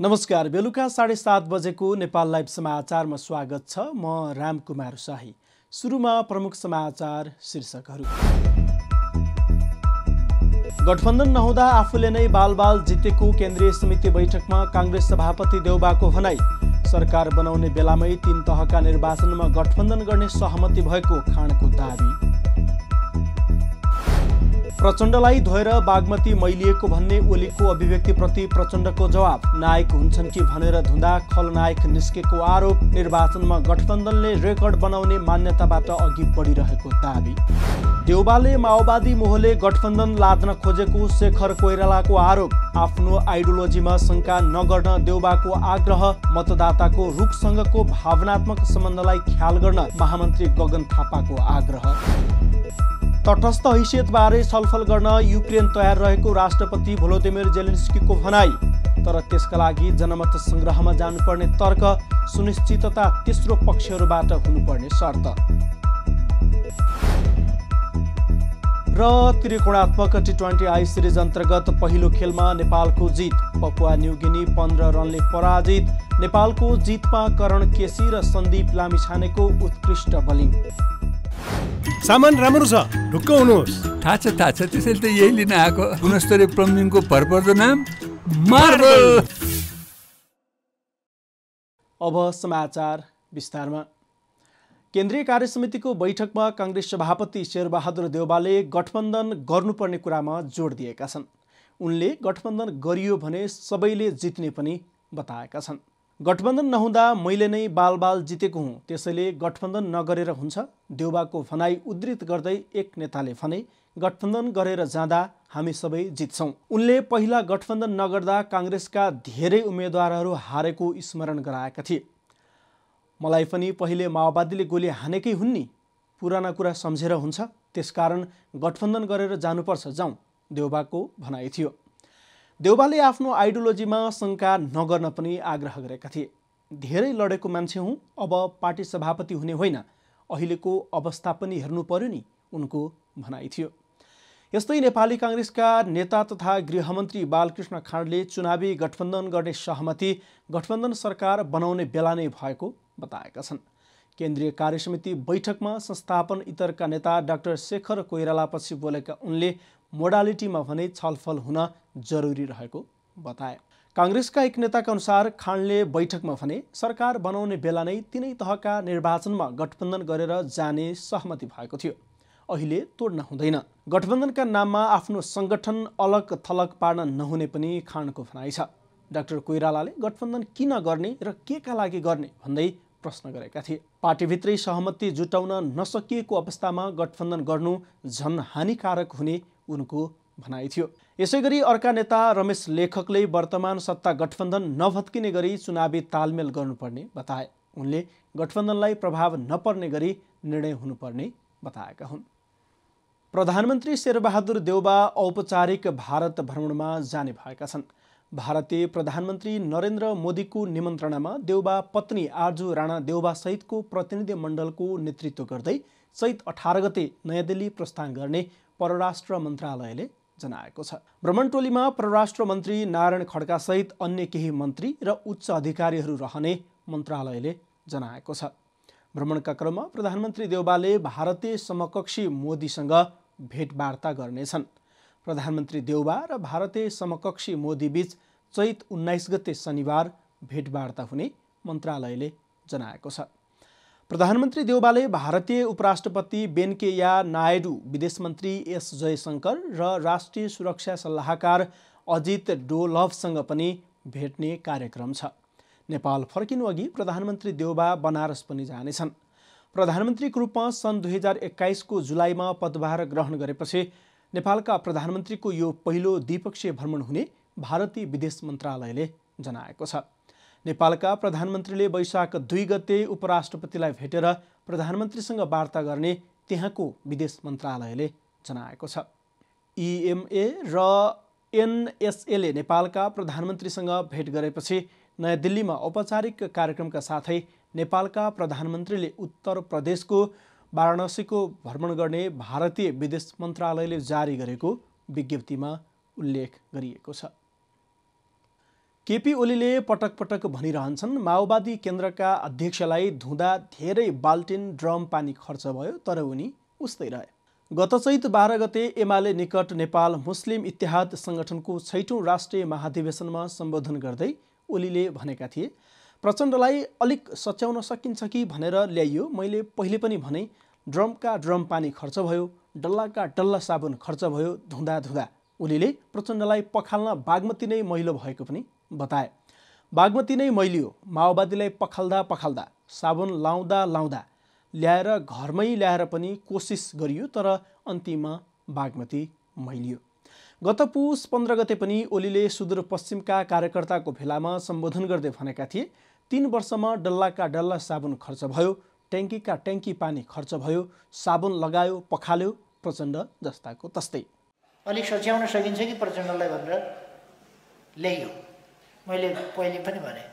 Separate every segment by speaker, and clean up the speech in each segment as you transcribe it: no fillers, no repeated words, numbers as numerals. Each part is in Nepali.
Speaker 1: नमस्कार। बेलुका 7:30 बजेको नेपाल लाइभ समाचारमा स्वागत छ। म रामकुमार शाही। सुरुमा प्रमुख समाचार शीर्षकहरू। गठबन्धन नहुँदा आफूले नै बालबाल जितेको केन्द्रीय समिति बैठकमा काङ्ग्रेस सभापति देउबाको भनाई। सरकार बनाउने बेलामै 3 तहका निर्वाचनमा गठबन्धन गर्ने सहमति भएको खाँडको दाबी। प्रचण्डलाई धोएर बागमती मैलिएको भन्ने ओलीको अभिव्यक्तिप्रति प्रचण्डको जवाब। नायक हुन्छन् कि भनेर धुँदा खलनायक निस्केको आरोप। निर्वाचनमा गठबन्धनले रेकर्ड बनाउने मान्यताबाट अघि बढिरहेको दाबी। देउबाले माओवादी मोहले गठबन्धन लाद्न खोजेको शेखर कोइरालाको आरोप। आफ्नो आइडियोलोजीमा शङ्का नगर्न देउबाको आग्रह। मतदाताको रुखसँगको भावनात्मक सम्बन्धलाई ख्याल गर्न महामन्त्री गगन थापाको आग्रह। तटस्थ हैसियतबारे छलफल गर्न युक्रेन तयार रहेको राष्ट्रपति भोलोदिमिर जेलेन्स्कीको भनाई। तर त्यसका लागि जनमत सङ्ग्रहमा जानुपर्ने तर्क, सुनिश्चितता तेस्रो पक्षहरूबाट हुनुपर्ने शर्त। र त्रिकोणात्मक T20 आई सिरिज अन्तर्गत पहिलो खेलमा नेपालको जित। पपुवा न्युगिनी 15 रनले पराजित। नेपालको जितमा करण केसी र सन्दीप लामिछानेको उत्कृष्ट बोलिङ।
Speaker 2: सामान राम्रो छ, ढुक्क हुनुहोस्।
Speaker 3: थाहा छ त्यसैले त यही लिन आएको। गुणस्तरीय प्लम्बिङको भरपर्दो नाम मार्बल।
Speaker 1: अब समाचार विस्तारमा। केन्द्रीय कार्यसमितिको बैठकमा काङ्ग्रेस सभापति शेरबहादुर देउबाले गठबन्धन गर्नुपर्ने कुरामा जोड दिएका छन्। उनले गठबन्धन गरियो भने सबैले जित्ने पनि बताएका छन्। गठबन्धन नहुँदा मैले नै बालबाल जितेको हुँ, त्यसैले गठबन्धन नगरेर हुन्छ। देउबाको भनाई उद्धृत गर्दै एक नेताले भने, गठबन्धन गरेर जाँदा हामी सबै जित्छौँ। उनले पहिला गठबन्धन नगर्दा काङ्ग्रेसका धेरै उम्मेदवारहरू हारेको स्मरण गराएका थिए। मलाई पनि पहिले माओवादीले गोली हानेकै हुन् नि, पुराना कुरा सम्झेर हुन्छ, त्यसकारण गठबन्धन गरेर जानुपर्छ, जाउँ, देउबाको भनाइ थियो। देउबाले आफ्नो आइडियोलोजीमा शङ्का नगर्न पनि आग्रह गरेका थिए। धेरै लडेको मान्छे हुँ, अब पार्टी सभापति हुने होइन, अहिलेको अवस्था पनि हेर्नु पर्यो नि, उनको भनाइ थियो। यस्तै नेपाली काङ्ग्रेसका नेता तथा गृहमन्त्री बालकृष्ण खाँडले चुनावी गठबन्धन गर्ने सहमति गठबन्धन सरकार बनाउने बेला नै भएको बताएका छन्। केन्द्रीय कार्यसमिति बैठकमा संस्थापन इतरका नेता डाक्टर शेखर कोइरालापछि बोलेका उनले मोडालिटीमा भने छलफल हुन जरुरी रहेको बताए। काङ्ग्रेसका एक नेताका अनुसार खाँडले बैठकमा भने सरकार बनाउने बेला नै 3 तहका निर्वाचनमा गठबन्धन गरेर जाने सहमति भएको थियो। अहिले तोड्न हुँदैन। गठबन्धनका नाममा आफ्नो सङ्गठन अलग थलग पार्न नहुने पनि खाँडको भनाइ छ। डाक्टर कोइरालाले गठबन्धन किन गर्ने र केका लागि गर्ने भन्दै प्रश्न गरेका थिए। पार्टीभित्रै सहमति जुटाउन नसकिएको अवस्थामा गठबन्धन गर्नु झन हानिकारक हुने उनको भनाइ थियो। यसैगरी अर्का नेता रमेश लेखकले वर्तमान सत्ता गठबन्धन नभत्किने गरी चुनावी तालमेल गर्नुपर्ने बताए। उनले गठबन्धनलाई प्रभाव नपर्ने गरी निर्णय हुनुपर्ने बताएका हुन्। प्रधानमन्त्री शेरबहादुर देउबा औपचारिक भारत भ्रमणमा जाने भएका छन्। भारतीय प्रधानमन्त्री नरेन्द्र मोदीको निमन्त्रणामा देउबा पत्नी आरजु राणा देउबा सहितको प्रतिनिधि मण्डलको नेतृत्व गर्दै चैत 18 गते नयाँ दिल्ली प्रस्थान गर्ने परराष्ट्र मन्त्रालयले जनाएको छ। भ्रमण टोलीमा परराष्ट्र मन्त्री नारायण खड्का सहित अन्य केही मन्त्री र उच्च अधिकारीहरू रहने मन्त्रालयले जनाएको छ। भ्रमणका क्रममा प्रधानमन्त्री देउबाले भारतीय समकक्षी मोदीसँग भेटवार्ता गर्नेछन्। प्रधानमन्त्री देउबा र भारतीय समकक्षी मोदी बीच चैत 19 गते शनिबार भेटवार्ता हुने मन्त्रालयले जनाएको छ। प्रधानमन्त्री देउबाले भारतीय उपराष्ट्रपति वेन्कैया नायडू, विदेश मन्त्री एस जयशङ्कर र राष्ट्रिय सुरक्षा सल्लाहकार अजित डोलभसँग पनि भेट्ने कार्यक्रम छ। नेपाल फर्किनु अघि प्रधानमन्त्री देउबा बनारस पनि जानेछन्। प्रधानमन्त्रीको रूपमा सन् 2021 को जुलाईमा पदभार ग्रहण गरेपछि नेपालका प्रधानमन्त्रीको यो पहिलो द्विपक्षीय भ्रमण हुने भारतीय विदेश मन्त्रालयले जनाएको छ। नेपालका प्रधानमन्त्रीले वैशाख 2 गते उपराष्ट्रपतिलाई भेटेर प्रधानमन्त्रीसँग वार्ता गर्ने त्यहाँको विदेश मन्त्रालयले जनाएको छ। इएमए र एनएसएले नेपालका प्रधानमन्त्रीसँग भेट गरेपछि नयाँ दिल्लीमा औपचारिक कार्यक्रमका साथै नेपालका प्रधानमन्त्रीले उत्तर प्रदेशको वाराणसीको भ्रमण गर्ने भारतीय विदेश मन्त्रालयले जारी गरेको विज्ञप्तिमा उल्लेख गरिएको छ। केपी ओलीले पटक पटक भनिरहन्छन् माओवादी केन्द्रका अध्यक्षलाई धुँदा धेरै बाल्टिन ड्रम पानी खर्च भयो, तर उनी उस्तै रहे। गत चैत 12 गते एमाले निकट नेपाल मुस्लिम इत्तेहाद संगठनको 6औं राष्ट्रिय महाधिवेशनमा सम्बोधन गर्दै ओलीले भनेका थिए, प्रचण्डलाई अलिक सच्याउन सकिन्छ कि भनेर ल्याइयो। मैले पहिले पनि भने, ड्रमका ड्रम पानी खर्च भयो, डल्लाका डल्ला साबुन खर्च भयो धुँदा धुँदा। ओलीले प्रचण्डलाई पखाल्न बागमती नै मैलो भएको पनि बताए। बागमती नै मैलियो, माओवादीलाई पखाल्दा पखाल्दा, साबुन लाउँदा लाउँदा, ल्याएर घरमै ल्याएर पनि कोसिस गरियो, तर अन्तिममा बागमती मैलियो। गत पुस 15 गते पनि ओलीले सुदूरपश्चिमका कार्यकर्ताको भेलामा सम्बोधन गर्दै भनेका थिए, 3 वर्षमा डल्लाका डल्ला साबुन खर्च भयो, ट्याङ्कीका ट्याङ्की पानी खर्च भयो, साबुन लगायो पखाल्यो, प्रचण्ड जस्ताको तस्तै।
Speaker 4: अलिक सच्याउन सकिन्छ कि प्रचण्डलाई भनेर ल्याइयो। मैले पहिले पनि भने,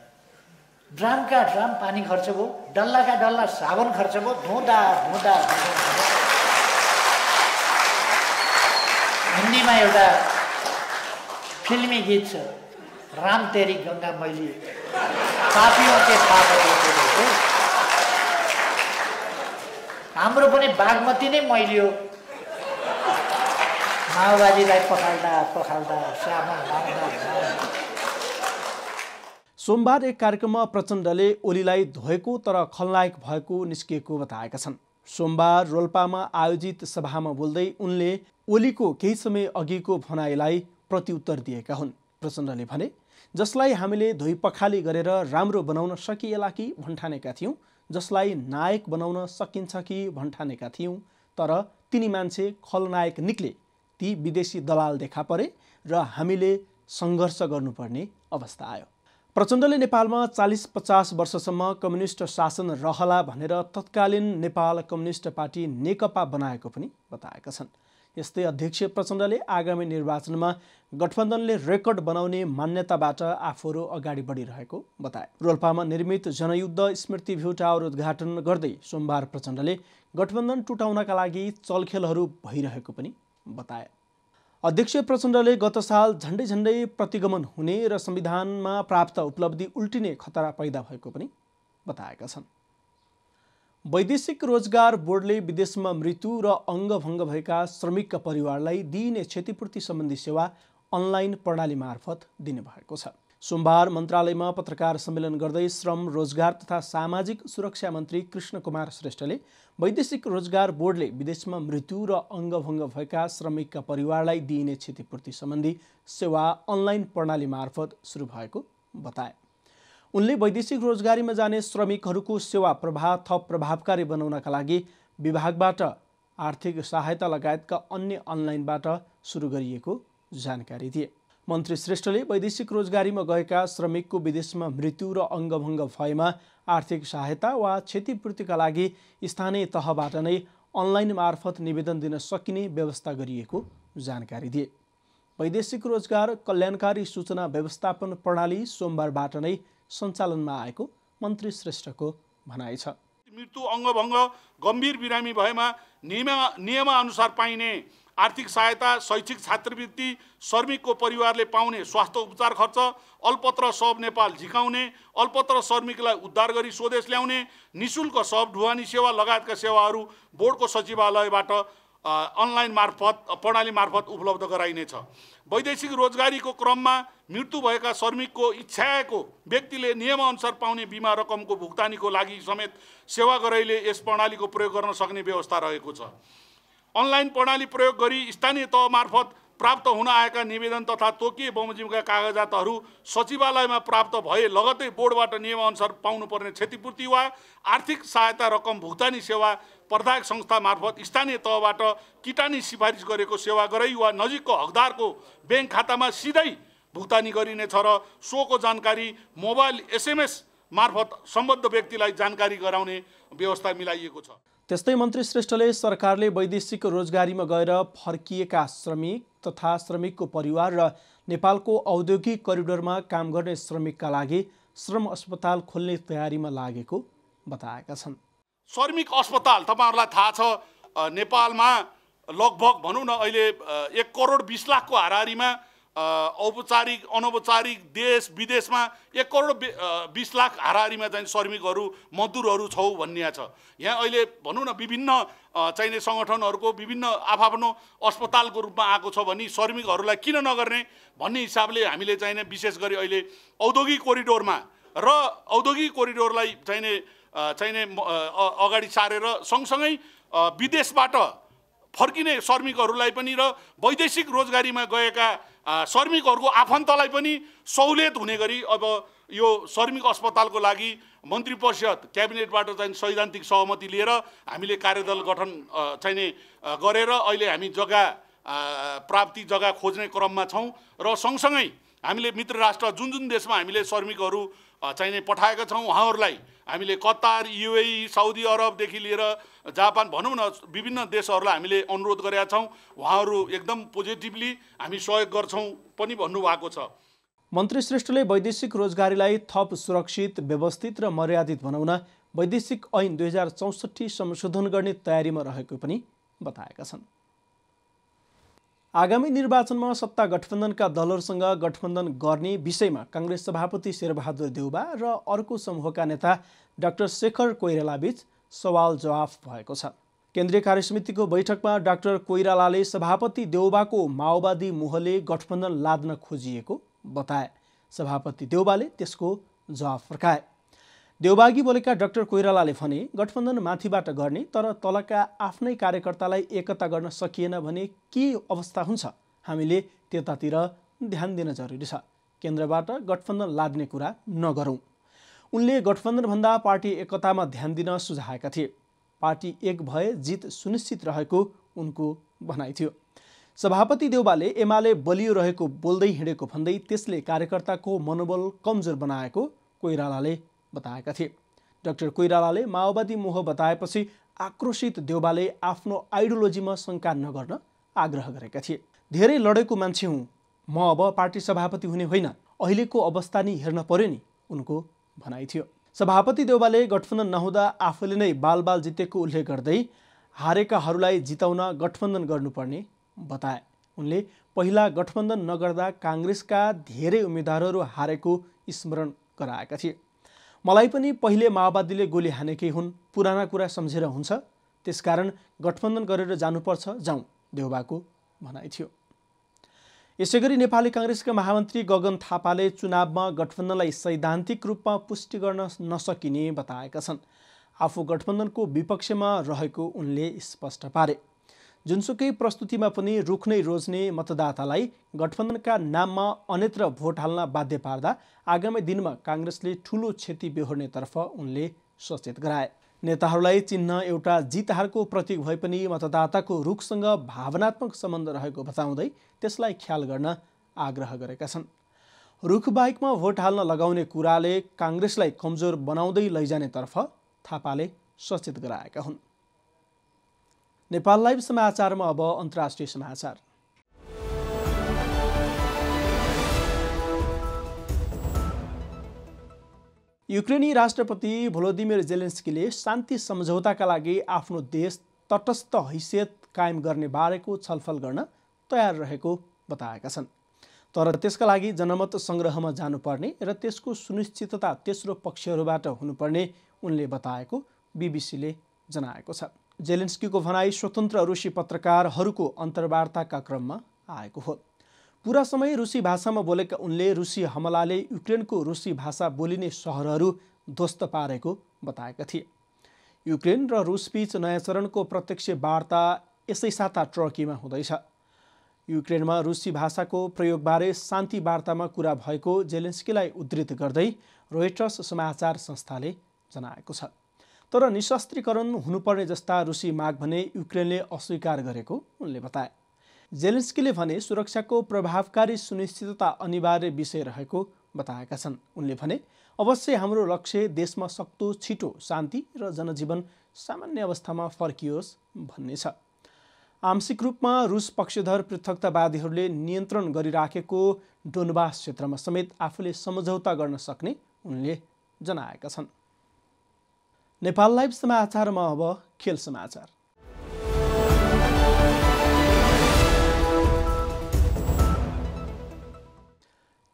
Speaker 4: ड्रामका ड्राम पानी खर्च भयो, डल्लाका डल्ला साबुन खर्च भयो, धुँदा धुँदा। हिन्दीमा एउटा फिल्मी गीत छ, राम तेरी गङ्गा मैली पापियों के पाप देखे। हाम्रो पनि बागमती नै मैलियो, माओवादीलाई पखाल्दा पखाल्दा, साबुन लाउँदा।
Speaker 1: सोमबार एक कार्यक्रममा प्रचण्डले ओलीलाई धोएको तर खलनायक भएको निस्किएको बताएका छन्। सोमबार रोल्पामा आयोजित सभामा बोल्दै उनले ओलीको केही समय अघिको भनाइलाई प्रत्युत्तर दिएका हुन्। प्रचण्डले भने, जसलाई हामीले धोइ पखाली गरेर राम्रो बनाउन सकिएला कि भन्ठानेका थियौँ, जसलाई नायक बनाउन सकिन्छ कि भन्ठानेका थियौँ, तर तिनी मान्छे खलनायक निक्ले, ती विदेशी दलाल देखा परे र हामीले सङ्घर्ष गर्नुपर्ने अवस्था आयो। प्रचण्डले नेपालमा 40-50 वर्षसम्म कम्युनिस्ट शासन रहला भनेर तत्कालीन नेपाल कम्युनिस्ट पार्टी नेकपा बनाएको पनि बताएका छन्। यस्तै अध्यक्ष प्रचण्डले आगामी निर्वाचनमा गठबन्धनले रेकर्ड बनाउने मान्यताबाट आफूहरू अगाडि बढिरहेको बताए। रोल्पामा निर्मित जनयुद्ध स्मृति भ्यू टावर उद्घाटन गर्दै सोमबार प्रचण्डले गठबन्धन टुटाउनका लागि चलखेलहरू भइरहेको पनि बताए। अध्यक्ष प्रचण्डले गत साल झन्डै प्रतिगमन हुने र संविधानमा प्राप्त उपलब्धि उल्टिने खतरा पैदा भएको पनि बताएका छन्। वैदेशिक रोजगार बोर्डले विदेशमा मृत्यु र अङ्गभङ्ग भएका श्रमिकका परिवारलाई दिइने क्षतिपूर्ति सम्बन्धी सेवा अनलाइन प्रणाली मार्फत दिने भएको छ। सोमबार मन्त्रालयमा पत्रकार सम्मेलन गर्दै श्रम, रोजगार तथा सामाजिक सुरक्षा मन्त्री कृष्ण कुमार श्रेष्ठले वैदेशिक रोजगार बोर्डले विदेशमा मृत्यु र अङ्गभङ्ग भएका श्रमिकका परिवारलाई दिइने क्षतिपूर्ति सम्बन्धी सेवा अनलाइन प्रणाली मार्फत सुरु भएको बताए। उनले वैदेशिक रोजगारीमा जाने श्रमिकहरूको सेवा प्रवाह थप प्रभावकारी बनाउनका लागि विभागबाट आर्थिक सहायता लगायतका अन्य अनलाइनबाट सुरु गरिएको जानकारी दिए। मन्त्री श्रेष्ठले वैदेशिक रोजगारीमा गएका श्रमिकको विदेशमा मृत्यु र अङ्गभङ्ग भएमा आर्थिक सहायता वा क्षतिपूर्तिका लागि स्थानीय तहबाट नै अनलाइन मार्फत निवेदन दिन सकिने व्यवस्था गरिएको जानकारी दिए। वैदेशिक रोजगार कल्याणकारी सूचना व्यवस्थापन प्रणाली सोमबारबाट नै सञ्चालनमा आएको मन्त्री श्रेष्ठको भनाइ छ।
Speaker 5: मृत्यु, अङ्गभङ्ग, गम्भीर बिरामी भएमा नियमानुसार पाइने आर्थिक सहायता, शैक्षिक छात्रवृत्ति, श्रमिकको परिवारले पाउने स्वास्थ्य उपचार खर्च, अल्पत्र शव नेपाल झिकाउने, अल्पत्र श्रमिकलाई उद्धार गरी स्वदेश ल्याउने, निःशुल्क शव ढुवानी सेवा लगायतका सेवाहरू बोर्डको सचिवालयबाट अनलाइन मार्फत प्रणाली मार्फत उपलब्ध गराइनेछ। वैदेशिक रोजगारीको क्रममा मृत्यु भएका श्रमिकको इच्छाको व्यक्तिले नियमअनुसार पाउने बिमा रकमको भुक्तानीको लागि समेत सेवाग्राहीले यस प्रणालीको प्रयोग गर्न सक्ने व्यवस्था रहेको छ। अनलाइन प्रणाली प्रयोग गरी स्थानीय तह मार्फत प्राप्त हुन आएका निवेदन तथा तोकिए बमोजिमका कागजातहरू सचिवालयमा प्राप्त भए लगतै बोर्डबाट नियमअनुसार पाउनुपर्ने क्षतिपूर्ति वा आर्थिक सहायता रकम भुक्तानी सेवा प्रदायक संस्था मार्फत स्थानीय तहबाट किटानी सिफारिस गरेको सेवाग्राही वा नजिकको हकदारको ब्याङ्क खातामा सिधै भुक्तानी गरिनेछ र सोको जानकारी मोबाइल SMS मार्फत सम्बद्ध व्यक्तिलाई जानकारी गराउने व्यवस्था मिलाइएको छ।
Speaker 1: त्यस्तै मन्त्री श्रेष्ठले सरकारले वैदेशिक रोजगारीमा गएर फर्किएका श्रमिक तथा श्रमिकको परिवार र नेपालको औद्योगिक करिडोरमा काम गर्ने श्रमिकका लागि श्रम अस्पताल खोल्ने तयारीमा लागेको बताएका छन्।
Speaker 5: श्रमिक अस्पताल तपाईहरुलाई थाहा छ, नेपालमा लगभग भनौं न अहिले 1 करोड 20 लाखको हाराहारीमा औपचारिक अनौपचारिक देश विदेशमा 1 करोड 20 लाख हाराहारीमा चाहिँ श्रमिकहरू मजदुरहरू छौ भन्ने छ। यहाँ अहिले भनौँ न विभिन्न चाहिने सङ्गठनहरूको विभिन्न आफ्नो अस्पतालको रूपमा आएको छ भने श्रमिकहरूलाई किन नगर्ने भन्ने हिसाबले हामीले चाहिने विशेष गरी अहिले औद्योगिक कोरिडोरमा र औद्योगिक कोरिडोरलाई चाहिने अगाडि सारेर सँगसँगै विदेशबाट फर्किने श्रमिकहरूलाई पनि र वैदेशिक रोजगारीमा गएका श्रमिकहरूको आफन्तलाई पनि सहुलियत हुने गरी अब यो श्रमिक अस्पतालको लागि मन्त्री परिषद क्याबिनेटबाट चाहिँ सैद्धान्तिक सहमति लिएर हामीले कार्यदल गठन चाहिने गरेर अहिले हामी जग्गा प्राप्ति जग्गा खोज्ने क्रममा छौँ र सँगसँगै हामीले मित्र राष्ट्र जुन जुन देशमा हामीले श्रमिकहरू चाहिने पठाएका छौँ उहाँहरूलाई हामीले कतार, युएई, साउदी अरबदेखि लिएर जापान भनौँ न विभिन्न देशहरूलाई हामीले अनुरोध गरेका छौँ। उहाँहरू एकदम पोजिटिभली हामी सहयोग गर्छौँ पनि भन्नुभएको छ।
Speaker 1: मन्त्री श्रेष्ठले वैदेशिक रोजगारीलाई थप सुरक्षित, व्यवस्थित र मर्यादित बनाउन वैदेशिक ऐन 2064 संशोधन गर्ने तयारीमा रहेको पनि बताएका छन्। आगामी निर्वाचनमा सत्ता गठबन्धनका दलहरूसँग गठबन्धन गर्ने विषयमा कांग्रेस सभापति शेरबहादुर देउबा र अर्को समूहका नेता डाक्टर शेखर कोइरालाबीच सवाल जवाफ भएको छ। केन्द्रीय कार्यसमितिको बैठकमा डाक्टर कोइरालाले सभापति देउबाको माओवादी मोहले गठबन्धन लाद्न खोजिएको बताए। सभापति देउबाले त्यसको जवाफ फर्काए। देउबागी बोलेका डाक्टर कोइरालाले भने गठबन्धन माथिबाट गर्ने तर तलका आफ्नै कार्यकर्तालाई एकता गर्न सकिएन भने के अवस्था हुन्छ, हामीले त्यतातिर ध्यान दिन जरुरी छ। केन्द्रबाट गठबन्धन लाद्ने कुरा नगरौँ। उनले गठबन्धनभन्दा पार्टी एकतामा ध्यान दिन सुझाएका थिए। पार्टी एक भए जित सुनिश्चित रहेको उनको भनाइ थियो। सभापति देउबाले एमाले बलियो रहेको बोल्दै हिँडेको भन्दै त्यसले कार्यकर्ताको मनोबल कमजोर बनाएको कोइरालाले बताएका थिए। डाक्टर कोइरालाले माओवादी मोह बताएपछि आक्रोशित देउबाले आफ्नो आइडियोलोजीमा शङ्का नगर्न आग्रह गरेका थिए। धेरै लडेको मान्छे हुँ, म अब पार्टी सभापति हुने होइन, अहिलेको अवस्था नि हेर्न पर्यो नि, उनको भनाइ थियो। सभापति देउबाले गठबन्धन नहुँदा आफूले नै बालबाल जितेको उल्लेख गर्दै हारेकाहरूलाई जिताउन गठबन्धन गर्नुपर्ने बताए। उनले पहिला गठबन्धन नगर्दा काङ्ग्रेसका धेरै उम्मेदवारहरू हारेको स्मरण गराएका थिए। मलाई पनि पहिले माओवादीले गोली हानेकै हुन्, पुराना कुरा सम्झेर हुन्छ, त्यसकारण गठबन्धन गरेर जानुपर्छ, जाउँ, देउबाको भनाइ थियो। यसैगरी नेपाली काङ्ग्रेसका महामन्त्री गगन थापाले चुनावमा गठबन्धनलाई सैद्धान्तिक रूपमा पुष्टि गर्न नसकिने बताएका छन्। आफू गठबन्धनको विपक्षमा रहेको उनले स्पष्ट पारे। जुनसुकै प्रस्तुतिमा पनि रुख नै रोज्ने मतदातालाई गठबन्धनका नाममा अन्यत्र भोट हाल्न बाध्य पार्दा आगामी दिनमा काङ्ग्रेसले ठूलो क्षति बेहोर्नेतर्फ उनले सचेत गराए। नेताहरूलाई चिन्ह एउटा जित हारको प्रतीक भए पनि मतदाताको रुखसँग भावनात्मक सम्बन्ध रहेको बताउँदै त्यसलाई ख्याल गर्न आग्रह गरेका छन्। रुख बाहेकमा भोट हाल्न लगाउने कुराले काङ्ग्रेसलाई कमजोर बनाउँदै लैजानेतर्फ थापाले सचेत गराएका हुन्। नेपाल लाइभ समाचारमा अब अन्तर्राष्ट्रिय समाचार। युक्रेनी राष्ट्रपति भोलोदिमिर जेलेन्स्कीले शान्ति सम्झौताका लागि आफ्नो देश तटस्थ हैसियत कायम गर्ने बारेको छलफल गर्न तयार रहेको बताएका छन्। तर त्यसका लागि जनमत सङ्ग्रहमा जानुपर्ने र त्यसको सुनिश्चितता तेस्रो पक्षहरूबाट हुनुपर्ने उनले बताएको बीबीसीले जनाएको छ। जेलेन्स्कीको भनाई स्वतन्त्र रुसी पत्रकारहरूको अन्तर्वार्ताका क्रममा आएको हो। पूरा समय रुसी भाषामा बोलेका उनले रुसी हमलाले युक्रेनको रुसी भाषा बोलिने सहरहरू ध्वस्त पारेको बताएका थिए। युक्रेन र रुसबीच नयाँ चरणको प्रत्यक्ष वार्ता यसै साता टर्कीमा हुँदैछ। युक्रेनमा रुसी भाषाको प्रयोगबारे शान्ति वार्तामा कुरा भएको जेलेन्स्कीलाई उद्धृत गर्दै रोयटर्स समाचार संस्थाले जनाएको छ। तर निशस्त्रीकरण हुनुपर्ने जस्ता रुसी माग भने युक्रेनले अस्वीकार गरेको उनले बताए। जेलेन्स्कीले भने सुरक्षाको प्रभावकारी सुनिश्चितता अनिवार्य विषय रहेको बताएका छन्। उनले भने अवश्य हाम्रो लक्ष्य देशमा सक्दो छिटो शान्ति र जनजीवन सामान्य अवस्थामा फर्कियोस् भन्ने छ। आंशिक रूपमा रुस पक्षधर पृथकतावादीहरूले नियन्त्रण गरिराखेको डोनबास क्षेत्रमा समेत आफूले सम्झौता गर्न सक्ने उनले जनाएका छन्। नेपाल लाइभ समाचारमा अब खेल समाचार।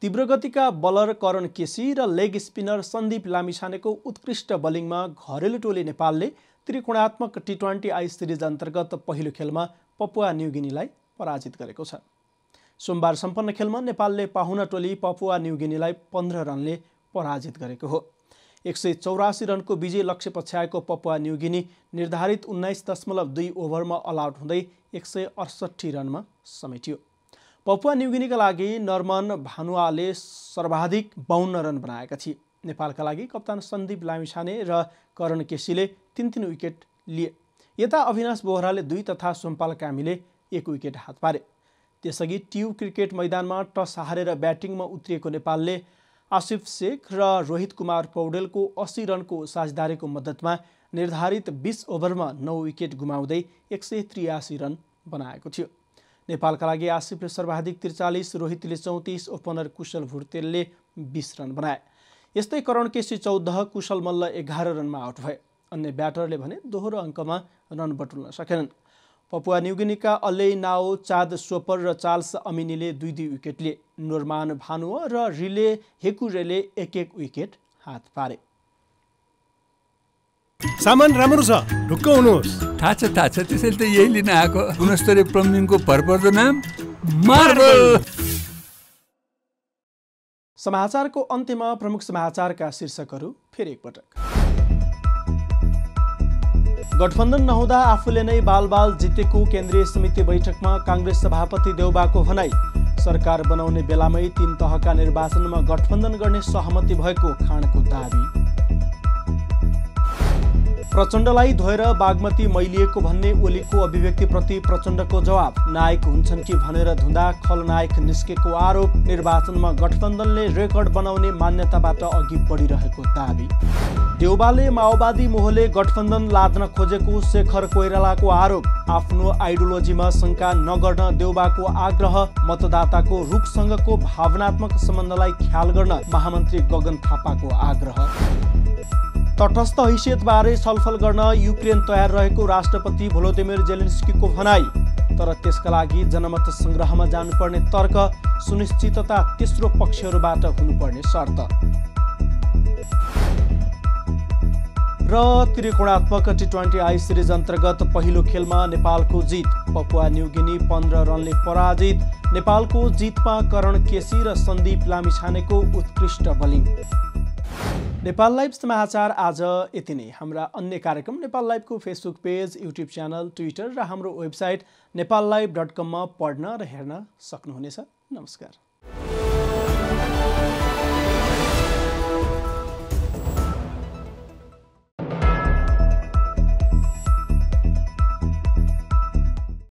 Speaker 1: तीव्र गतिका बलर करण केसी र लेग स्पिनर सन्दीप लामिछानेको उत्कृष्ट बलिङमा घरेलु टोली नेपालले त्रिकोणात्मक T20 आई सिरिज अन्तर्गत पहिलो खेलमा पपुवा न्युगिनीलाई पराजित गरेको छ। सोमबार सम्पन्न खेलमा नेपालले पाहुना टोली पपुवा न्युगिनीलाई 15 रनले पराजित गरेको हो। 184 रनको विजय लक्ष्य पछ्याएको पपुवा न्युगिनी निर्धारित 19.2 ओभरमा अल आउट हुँदै 168 रनमा समेटियो। पपुवा न्युगिनीका लागि नर्मन भानुआले सर्वाधिक 52 रन बनाएका थिए। नेपालका लागि कप्तान सन्दीप लामिछाने र करण केसीले 3 विकेट लिए। यता अविनाश बोहराले 2 तथा सोमपाल कामीले 1 विकेट हात पारे। त्यसअघि ट्युब क्रिकेट मैदानमा टस हारेर ब्याटिङमा उत्रिएको नेपालले आसिफ शेख र रोहित कुमार पौडेलको 80 रनको साझेदारीको मद्दतमा निर्धारित 20 ओभरमा 9 विकेट गुमाउँदै 183 रन बनाएको थियो। नेपालका लागि आसिफले सर्वाधिक 43, रोहितले 34, ओपनर कुशल भुर्तेलले 20 रन बनाए। यस्तै करण केसी 14, कुशल मल्ल 11 रनमा आउट भए। अन्य ब्याटरले भने दोहोरो अङ्कमा रन बटुल्न सकेनन्। पपुवा न्युगिनीका अल्लेई नाओ, चाद सोपर र चार्ल्स अमिनीले 2 विकेट लिए। नोर्मान भानुआ र रिले हेकुरेले 1 विकेट हात पारे।
Speaker 2: सामान राम्रो छ, ढुक्क हुनुहोस्।
Speaker 3: थाहा छ त्यसैले त यही लिन आएको। गुणस्तरीय प्लम्बिङको भरपर्दो नाम मार्बल।
Speaker 1: समाचारको अन्त्यमा प्रमुख समाचारका शीर्षकहरू फेरि एकपटक। गठबन्धन नहुँदा आफूले नै बालबाल जितेको केन्द्रीय समिति बैठकमा काङ्ग्रेस सभापति देउबाको भनाई। सरकार बनाउने बेलामै 3 तहका निर्वाचनमा गठबन्धन गर्ने सहमति भएको खाँडको दाबी। प्रचण्डलाई धोएर बागमती मैलिएको भन्ने ओलीको अभिव्यक्तिप्रति प्रचण्डको जवाब। नायक हुन्छन् कि भनेर धुँदा खलनायक निस्केको आरोप। निर्वाचनमा गठबन्धनले रेकर्ड बनाउने मान्यताबाट अघि बढिरहेको दाबी। देउबाले माओवादी मोहले गठबन्धन लाद्न खोजेको शेखर कोइरालाको आरोप। आफ्नो आइडियोलोजीमा शङ्का नगर्न देउबाको आग्रह। मतदाताको रुखसँगको भावनात्मक सम्बन्धलाई ख्याल गर्न महामन्त्री गगन थापाको आग्रह। तटस्थ हैसियतबारे छलफल गर्न युक्रेन तयार रहेको राष्ट्रपति भोलोदिमिर जेलेन्स्कीको भनाई। तर त्यसका लागि जनमत सङ्ग्रहमा जानुपर्ने तर्क, सुनिश्चितता तेस्रो पक्षहरूबाट हुनुपर्ने शर्त। र त्रिकोणात्मक T20 आई सिरिज अन्तर्गत पहिलो खेलमा नेपालको जित। पपुवा न्युगिनी 15 रनले पराजित। नेपालको जितमा करण केसी र सन्दीप लामिछानेको उत्कृष्ट बलिङ। नेपाल लाइभ समाचार आज यति नै। हाम्रा अन्य कार्यक्रम नेपाल लाइभको Facebook page, YouTube channel, Twitter र हाम्रो वेबसाइट nepallive.com मा पढ्न र हेर्न सक्नुहुनेछ। नमस्कार।